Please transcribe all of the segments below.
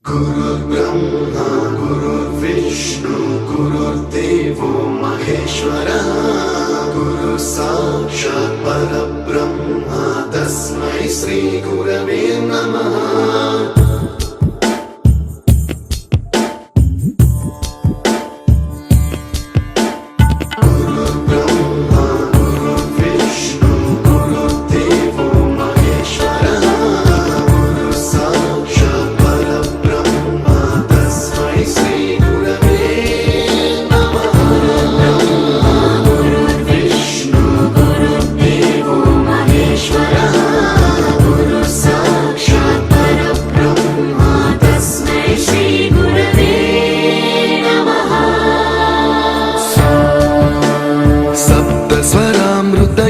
गुरुर्ब्रह्मा गुरुर्विष्णु गुरुर्देवो महेश्वरः गुरु साक्षात् परब्रह्म तस्मै श्री गुरवे नमः।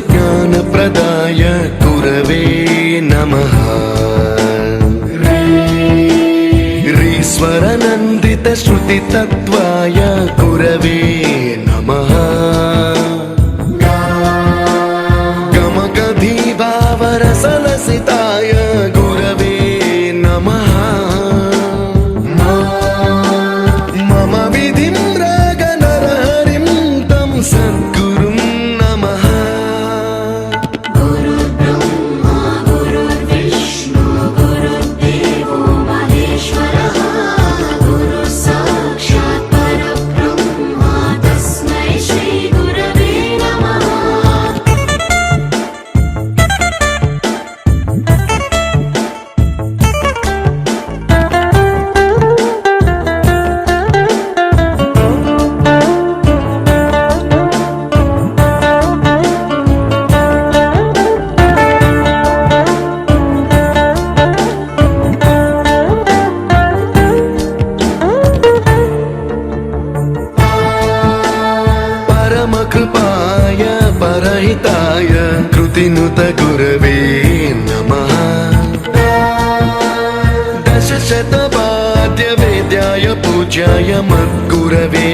ज्ञानप्रदाय गुरवे नमः। ह्रीश्वरनन्दितश्रुतितत्त्वाय गुरवे नमः। गमगधीभावरसलसिताय गुरवे नमः। मम विधिं रागनरहरिं तं सद्गुरुं नमः। कृपाय परहिताय कृतिनुत गुरवे नमः। दशशतवाद्यवेद्याय पूज्याय मद्गुरवे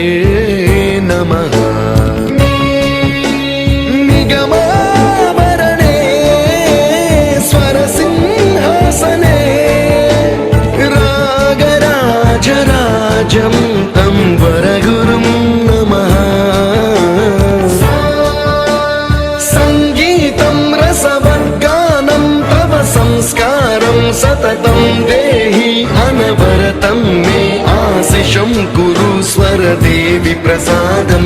नमः। निगमावरणे स्वरसिंहासने रागराजराजं तं वरगुरुं नमः। संस्कारं सततं देहि अनवरतं मे आशिषं कुरु स्वरदेवि प्रसादं